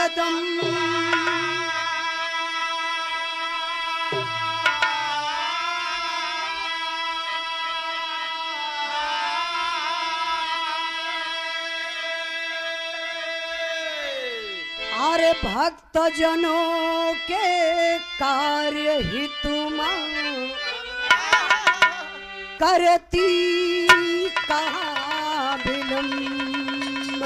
कदम। अरे भक्त जनों के कार्य ही तुम करती कहाँ विलम्ब।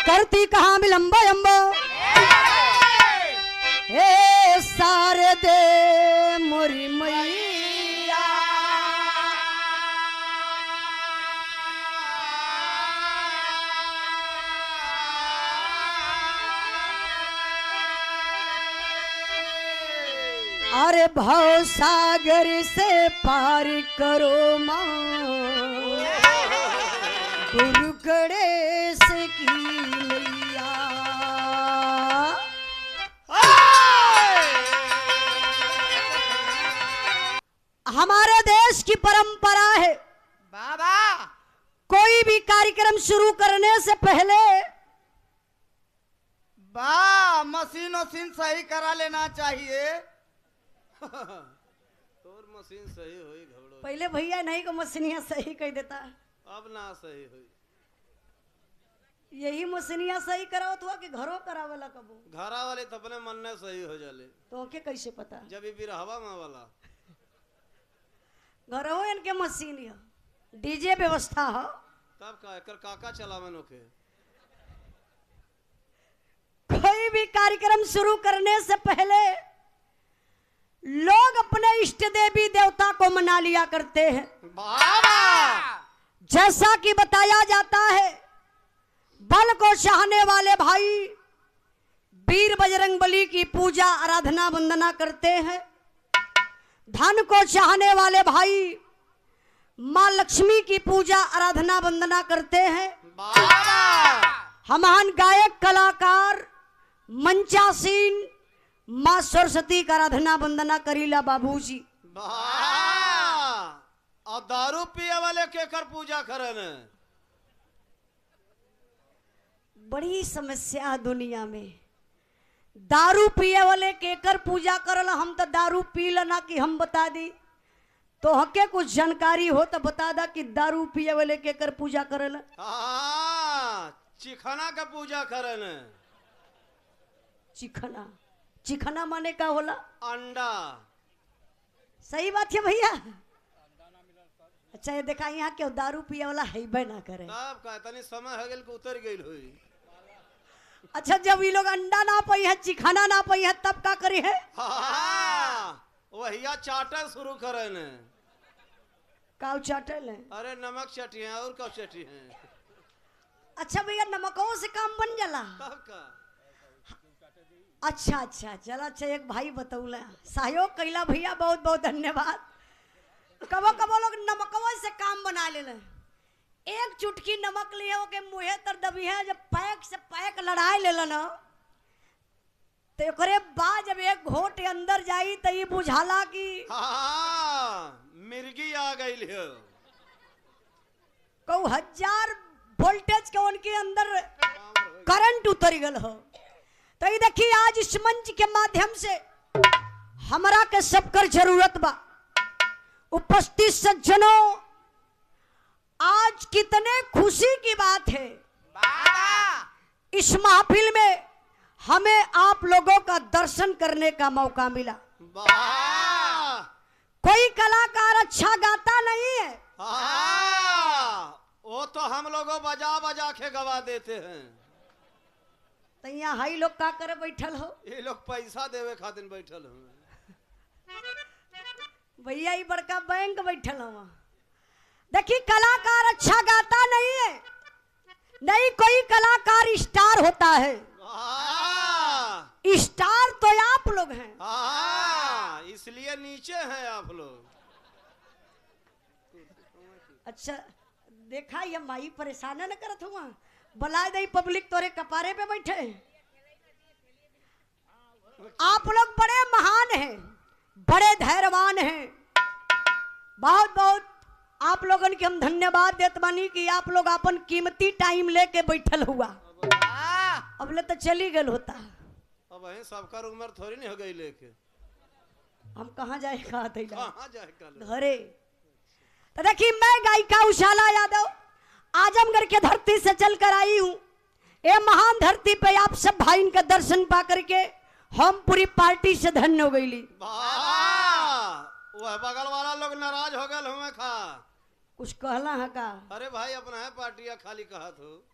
करती कहाँ विलम्ब अम्बो हे सारे दे मोरी मैया। अरे भव सागर से पार करो माँ गुरु गणेश की नैया। हमारे देश की परंपरा है बाबा, कोई भी कार्यक्रम शुरू करने से पहले मशीन सही करा लेना चाहिए। और मशीन सही हुई घबड़ो। पहले भैया नहीं को मशीनिया सही कह देता, अब ना सही हुई। यही मशीनिया सही कराओ तो कि घरों करावला कबो घरा वाले तो अपने मन में सही हो जाले। तो के कैसे पता जब ये बिरहवा में वाला घरों इनके मशीन है, डीजे व्यवस्था हो तब का एकर काका चलावन ओके। कोई भी कार्यक्रम शुरू करने से पहले लोग अपने इष्ट देवी देवता को मना लिया करते हैं। बाबा, जैसा कि बताया जाता है बल को चाहने वाले भाई वीर बजरंगबली की पूजा आराधना वंदना करते हैं। धन को चाहने वाले भाई मां लक्ष्मी की पूजा आराधना वंदना करते हैं। बाबा, महान गायक कलाकार मंचासीन मां सरस्वती का आराधना वंदना करीला बाबूजी। और दारू पिए वाले केकर पूजा करन। बड़ी समस्या है दुनिया में, दारू पिए वाले केकर पूजा करल। हम तो दारू पी लेना कि हम बता दी तो हके कुछ जानकारी हो तो बता दा कि दारू पिए वाले केकर पूजा करल। चिखना का पूजा करन। चिखना, चिखना माने का होला? अंडा। सही बात है भैया। अच्छा ये देखा यहाँ क्यों दारू पिए वाला हैबे ना करे। तब का तनी समय हो गेल के उतर गइल होई। अच्छा जब ये लोग अंडा ना पाई है चिखना ना पाई है तब का करे है? वहिया चाटल शुरू करन। काउ चाटल है? अरे नमक चटी है और कब चटी है। अच्छा भैया नमकों से काम बन जाला? तब का अच्छा अच्छा चला। अच्छा एक भाई बतौला सहयोग कैला भैया, बहुत बहुत धन्यवाद। कबो कबो लोग नमकवा से काम बना ले। एक चुटकी नमक लिए के मुँहे तर दबी है, जब पैक से पैक लड़ाई ले ना तो एकरे बाद जब एक घोट अंदर जाई तो ये बुझाला कि मिर्गी आ गई है। कौ 1000 वोल्टेज के उनके अंदर करंट उतर गल हो। तो ये देखिए आज इस मंच के माध्यम से हमरा के सबकर जरूरत बा। उपस्थित सज्जनों, आज कितने खुशी की बात है बाबा, इस महफिल में हमें आप लोगों का दर्शन करने का मौका मिला। कोई कलाकार अच्छा गाता नहीं है, वो तो हम लोगों बजा बजा के गवा देते हैं। तो यहाँ हाई लोग का करे बैठल हो? ये लोग पैसा देवे खातिर बैठल हो। भैया ये बड़का बैंक बैठल हो। देखिए कलाकार अच्छा गाता नहीं है, नहीं कोई कलाकार स्टार होता है। स्टार तो आप लोग हैं। इसलिए नीचे हैं आप लोग। अच्छा देखा ये माई परेशान न करत हुआ, बुलाए दई पब्लिक तोरे कपारे पे बैठे। आप लोग बड़े महान हैं, बड़े धैर्यवान हैं। बहुत बहुत आप लोगन के हम धन्यवाद देत बानी कि आप लोग अपन कीमती टाइम लेके बैठल हुआ। अब ले तो चली गल होता। अब है सबका उम्र थोड़ी नहीं हो गई लेके हम कहाँ जाए खाते कहाँ जाए कल घरे। तो देखिए मैं गायिका उजाला यादव आजमगढ़ के धरती से चल कर आई हूँ। ये महान धरती पे आप सब भाई का दर्शन पा करके हम पूरी पार्टी से धन्य हो गई। वह बगल वाला लोग नाराज हो गए हुए खा कुछ कहला है का? अरे भाई अपना है पार्टिया खाली कहा तो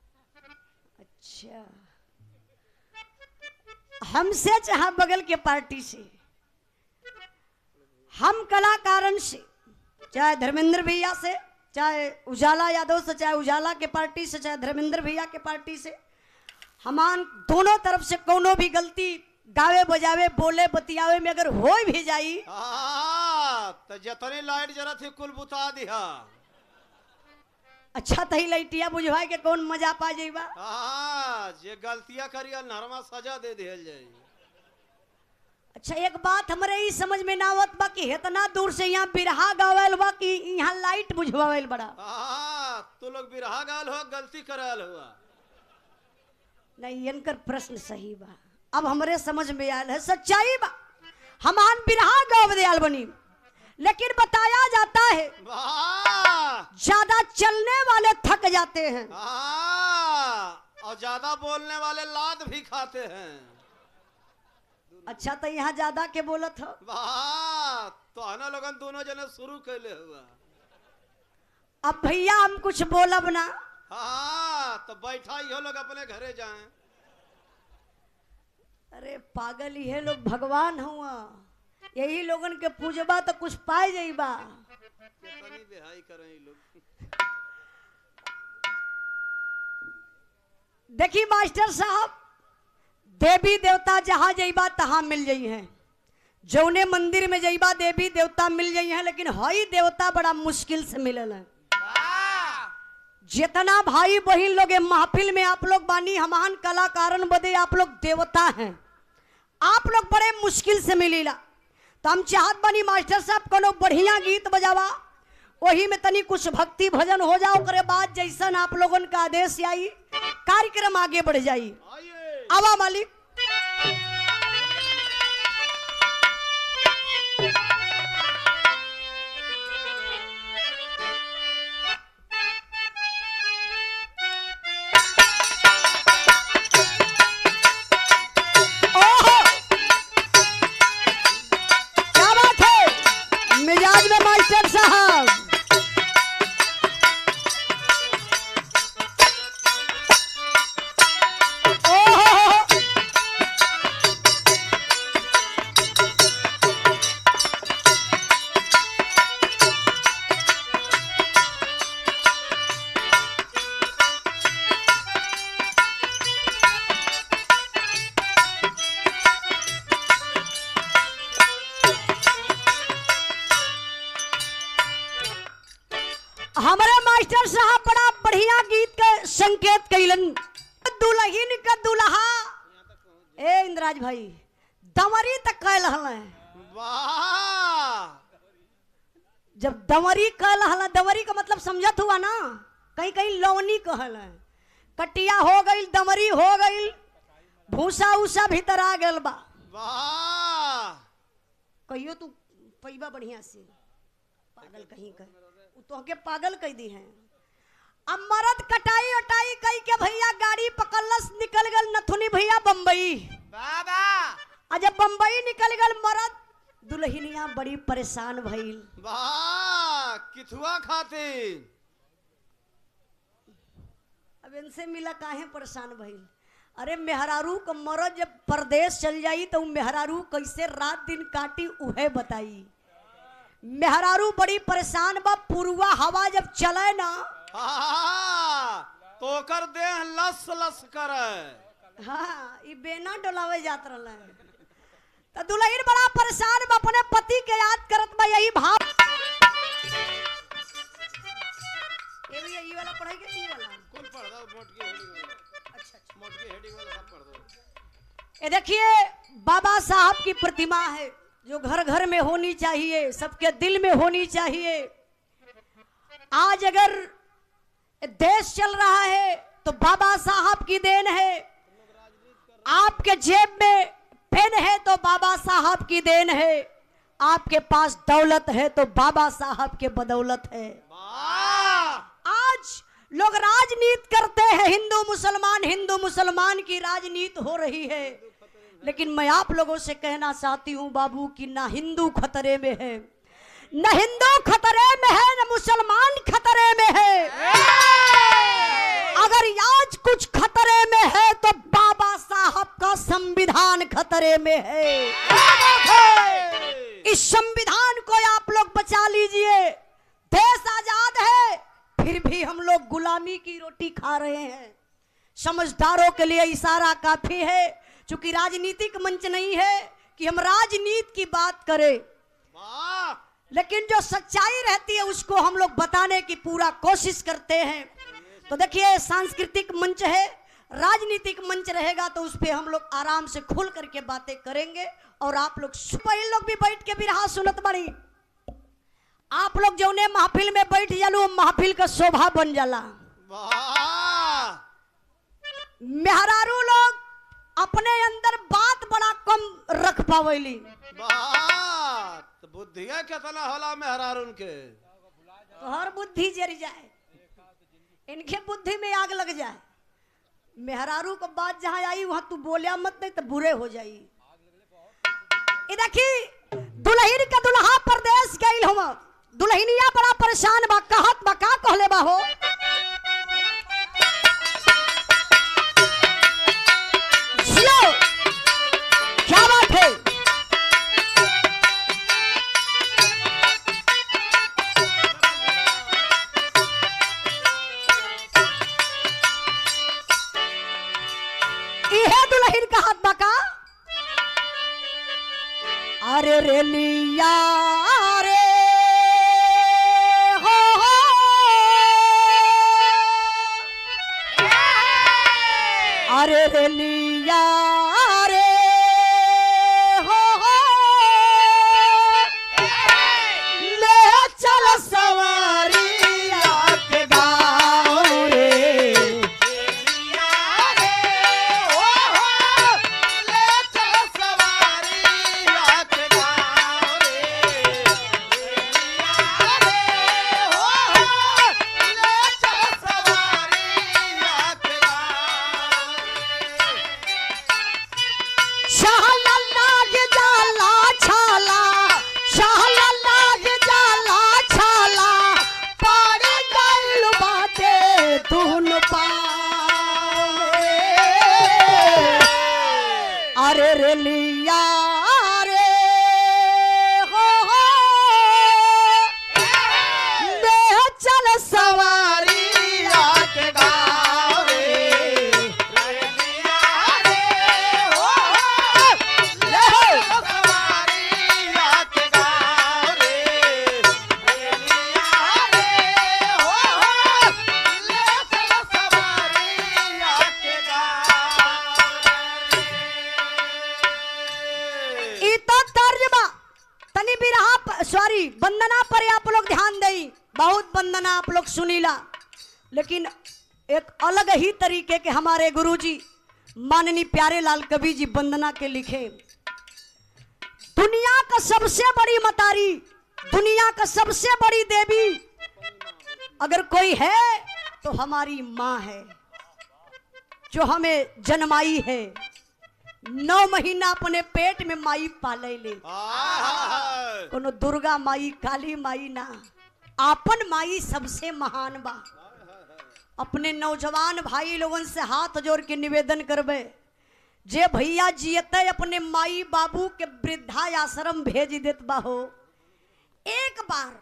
अच्छा हमसे चाहे बगल के पार्टी से, हम कलाकारन से, चाहे धर्मेंद्र भैया से, चाहे उजाला यादव से, चाहे उजाला के पार्टी से, चाहे धर्मेंद्र भैया के पार्टी से, हमान दोनों तरफ से कोनो भी गलती गावे बजावे बोले बतियावे में अगर हो भी जाई तो जतनी लाइट जरा थी कुल बुता दिया। अच्छा तही लाइटिया बुझवाए के कौन मजा पा जाइबा। जे गलतियां करिया नरमा सजा दे दिहल जाई। अच्छा एक बात हमरे ही समझ में ना आवत बा कि इतना दूर से यहाँ बिरहा गावल बा कि यहाँ लाइट बुझवावल बड़ा। तू लोग बिरहा गाल हो गलती करल हुआ नहीं इनकर प्रश्न सही बा। अब हमरे समझ में आयल है सच्चाई बा। हमान बिरहा गाव दयाल बनी लेकिन बताया जाता है ज्यादा चलने वाले थक जाते हैं और ज्यादा बोलने वाले लात भी खाते हैं। अच्छा तो यहाँ ज्यादा के बोलत हो तो आना लोगन दोनों जने शुरू कैले हुआ। अब भैया हम कुछ बोलब ना। तो बैठा ही हो लोग अपने घरे जाएं। अरे पागल ही है लोग भगवान हुआ यही लोगन के पूजबा तो कुछ पाए जाइबा। कितनी बेहाई करें ये लोग। देखिए मास्टर साहब देवी देवता जहाँ जाइबा तहाँ मिल जाई हैं। जौने मंदिर में जाइबा देवी देवता मिल जाई हैं लेकिन हई देवता बड़ा मुश्किल से मिलल है। जितना भाई बहन लोग महफिल में आप लोग बानी हमान कलाकारन बदे आप लोग देवता हैं। आप लोग बड़े मुश्किल से मिलीला तो हम चाहत बानी मास्टर साहब कोनो बढ़िया गीत बजावा वही में तनी कुछ भक्ति भजन हो जाओ करे बाद जैसन आप लोगन का आदेश आई कार्यक्रम आगे बढ़ जाई। आवा मालिक। हमारे मास्टर साहब बड़ा बढ़िया गीत का संकेत कैलन। दुल्हन का दुल्हा ए इंद्राज भाई दंवरी तक कहल है। जब दंवरी कहल है दंवरी का मतलब समझत हुआ ना कहीं कहीं लौनी कहल है। कटिया हो गई दंवरी हो गई भूसा उसा भीतर आ गल बा। कहियो तू पैबा बढ़िया से पागल कहीं का तो के पागल कह दी हैं। अब मरद कटाई उटाई कई के भैया गाड़ी पकड़लस निकल गल नथुनी भैया बम्बई। बाबा जब बम्बई निकल गल मरद दुल्हनिया बड़ी परेशान भइल। किथुआ खाती अब इनसे मिला काहे परेशान भइल। अरे मेहरारू का मरद जब परदेश चल जाई तो मेहरारू कैसे रात दिन काटी उहे बताई। मेहरारू बड़ी परेशान बा। पुरवा हवा जब चले ना तो कर दे लस लस करे। हाँ ये बेना डोलावे जात रहल है। तो दुल्हन बड़ा परेशान बा अपने पति के याद करत बा। यही भाव ये भी ये वाला पढ़ाई के ये वाला कौन पढ़ दो मोटकी हेडिंग वाला। अच्छा अच्छा मोटकी हेडिंग वाला सब पढ़ दो। ये देखिए बाबा साहब की प्रतिमा है जो घर घर में होनी चाहिए, सबके दिल में होनी चाहिए। आज अगर देश चल रहा है तो बाबा साहब की देन है। आपके जेब में पेन है तो बाबा साहब की देन है। आपके पास दौलत है तो बाबा साहब के बदौलत है। आज लोग राजनीति करते हैं, हिंदू मुसलमान की राजनीति हो रही है। लेकिन मैं आप लोगों से कहना चाहती हूं बाबू कि ना हिंदू खतरे में है, न हिंदू खतरे में है, न मुसलमान खतरे में है। अगर आज कुछ खतरे में है तो बाबा साहब का संविधान खतरे में है। इस संविधान को आप लोग बचा लीजिए। देश आजाद है फिर भी हम लोग गुलामी की रोटी खा रहे हैं। समझदारों के लिए इशारा काफी है, क्योंकि राजनीतिक मंच नहीं है कि हम राजनीति की बात करें, लेकिन जो सच्चाई रहती है उसको हम लोग बताने की पूरा कोशिश करते हैं। तो देखिए सांस्कृतिक मंच है, राजनीतिक मंच रहेगा तो उस पर हम लोग आराम से खुल करके बातें करेंगे। और आप लोग लोग भी बैठ के भी रहा सुनत बड़ी। आप लोग जो ने महफिल में बैठ जालू महफिल का शोभा बन जाला। मेहरारू लोग अपने अंदर बात बड़ा कम रख पावेली। बात बुद्धिया कितना होला मेहरारून के। तो हर बुद्धि जर जाए, इनके बुद्धि में आग लग जाए। मेहरारू को बात जहां आई वहां तू बोलिया मत, नहीं तो बुरे हो जाई। देखी दुल्हन का दुल्हा परदेश गइल हुआ, दुल्हनिया बड़ा परेशान बा, कहत बा का कहले बा हो। क्या बात है? यह दुल्हन का हाथ बका। अरे रे लिया रे हो अरे रे लिया रे हो ले चल सवारी आके गाँव रे। अरे रे लिया रे हो ले चल सवारी आके गाँव रे। सॉरी वंदना पर आप लोग ध्यान दें, बहुत वंदना आप लोग सुनीला, लेकिन एक अलग ही तरीके के हमारे गुरुजी माननीय प्यारे लाल कवि जी वंदना के लिखे। दुनिया का सबसे बड़ी मतारी, दुनिया का सबसे बड़ी देवी अगर कोई है तो हमारी माँ है, जो हमें जन्माई है। 9 महीना अपने पेट में माई पाले ले। कोनो दुर्गा माई काली माई ना, आपन माई सबसे महान बा। अपने नौजवान भाई लोगन से हाथ जोड़ के निवेदन करबे, जे भैया जियते अपने माई बाबू के वृद्धा आश्रम भेज देत बा हो। एक बार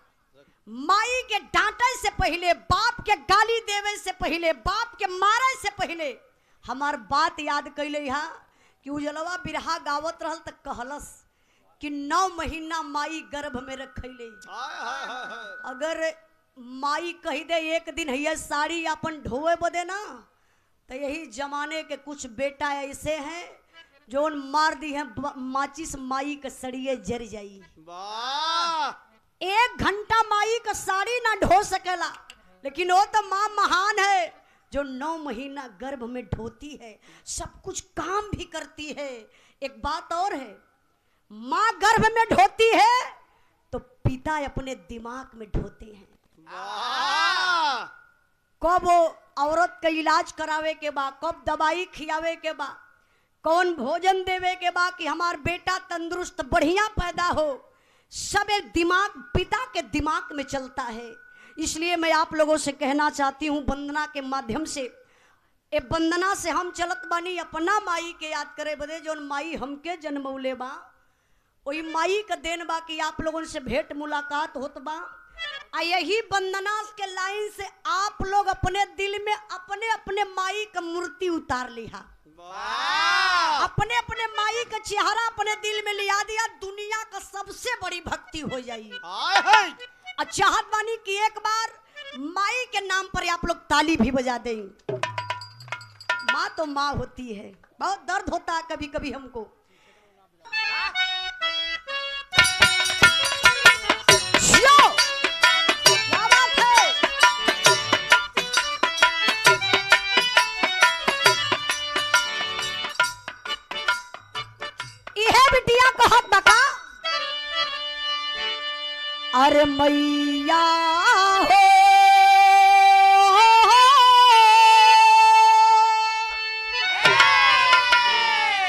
माई के डांटे से पहले, बाप के गाली देवे से पहले, बाप के मारे से पहले हमार बात याद कैले हा कि उजलवा बिरहा गावत रहल तक कहलस कि 9 महीना माई गर्भ में रखैले। अगर माई कही दे एक दिन है साड़ी अपन ढोए बदे ना, तो यही जमाने के कुछ बेटा ऐसे हैं जो मार दी है माचिस माई का सड़िए जर जाई। वाह 1 घंटा माई का साड़ी ना ढो सकेला, लेकिन वो तो माँ महान है जो 9 महीना गर्भ में ढोती है, सब कुछ काम भी करती है। एक बात और है, माँ गर्भ में ढोती है तो पिता अपने दिमाग में ढोते हैं। वाह कब वो औरत का इलाज करावे के बाद, कब दवाई खियावे के बाद, कौन भोजन देवे के बाद कि हमार बेटा तंदुरुस्त बढ़िया पैदा हो, सब एक दिमाग पिता के दिमाग में चलता है। इसलिए मैं आप लोगों से कहना चाहती हूँ वंदना के माध्यम से, ए वंदना से हम चलत बानी अपना माई के याद करे बदे जो माई हमके जन्मौले बा, वही माई का देन बा कि आप लोगों से भेंट मुलाकात होत बा। आ यही वंदना के लाइन से आप लोग अपने दिल में अपने अपने माई का मूर्ति उतार लिया, वाह अपने अपने माई का चेहरा अपने दिल में लिया दिया, दुनिया का सबसे बड़ी भक्ति हो जाई। हाय हाय चाहत बानी कि एक बार माई के नाम पर आप लोग ताली भी बजा दें। माँ तो माँ होती है, बहुत दर्द होता है कभी कभी हमको। जियो! क्या बात है? इहे बिटिया कहत बका, अरे मैया हो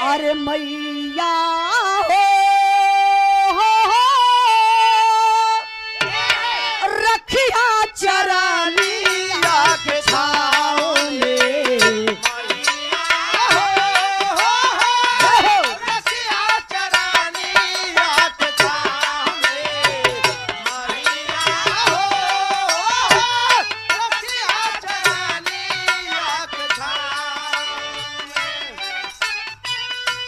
अरे मैया हो रखिया चरनिया के छाँव में।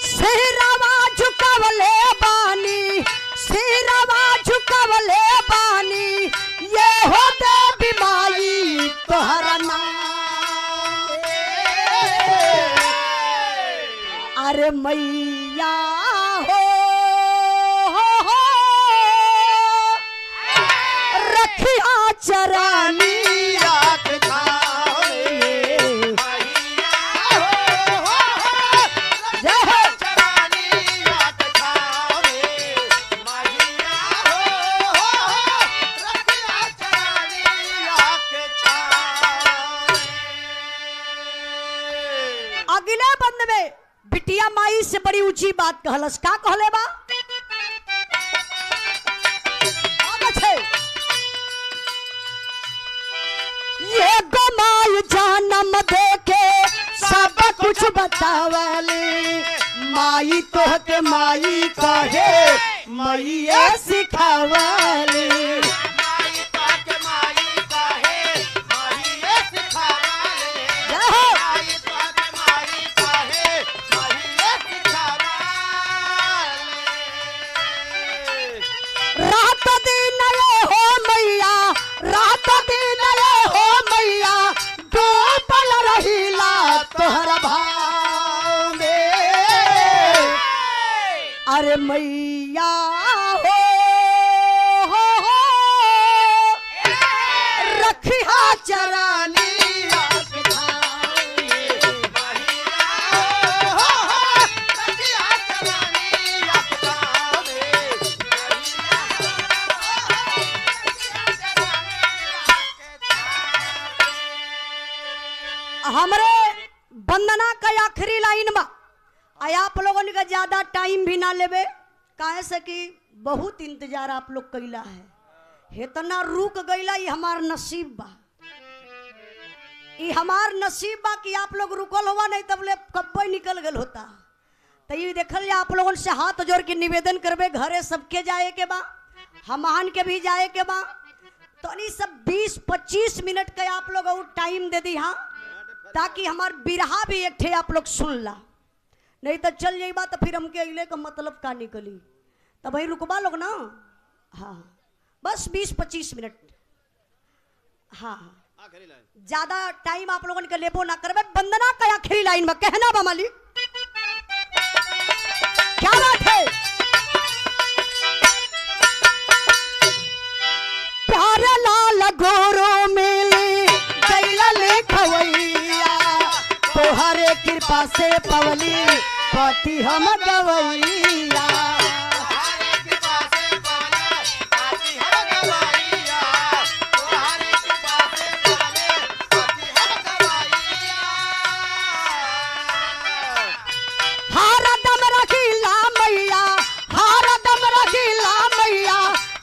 सिरवा झुकवले बानी, सिरवा झुकवले बानी, ये हो देवी माई तोहरा नाम। अरे मैया हो रखिया चरनिया के छाँव में। जय हो। अगले बंद में बिटिया माई से बड़ी ऊंची बात कहलस, का कहले बा? ये गमाई जन्म देके सब कुछ बतावली, माई तोहके माई कहे मैया सिखावली। जय हो। रात दिन ये हो मैया, रात दिन ये हो मैया, डूबल रहिला तोहरा भाव में। अरे मैया हो रखिया चरनिया के छाँव में। हमरे वंदना का आखिरी लाइन बा, आप लोगों का ज्यादा टाइम भी ना लेवे, काहे से कि बहुत इंतजार आप लोग कैला है, इतना रुक गईला, ये हमार नसीब बा, ये हमार नसीब बा कि आप लोग रुकल हुआ, नहीं तब ले कब्बे निकल गल होता। तो ये देखल जा, आप लोगों से हाथ जोड़ के निवेदन करबे, घरे सबके जाए के बा, हमान के भी जाए के बा, तो नहीं सब 20-25 मिनट का आप लोग और टाइम दे दी, हाँ, ताकि हमार बिरहा भी एक ठे आप लोग सुन ला, नहीं तो चल जाइबा तो फिर हमके अगले का मतलब का निकली, तब वही रुकबा लोग ना। हाँ बस 20-25 मिनट। हाँ आखिरी लाइन। ज्यादा टाइम आप लोगन के लेबो ना करबे। वंदना का आखिरी लाइन में कहना बा मालिक, क्या बात है। प्यारे लाल गोरो मिली गैला लिखवैया, तोहरे कृपा से पवली पति हम गवैया। हरदम रखीला मैया, हरदम रखीला मैया,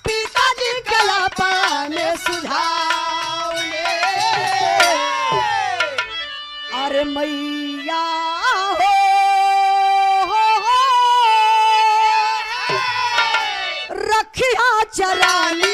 पिताजी के अपने सुझाव ले। अरे मैया हो रखिया चरानी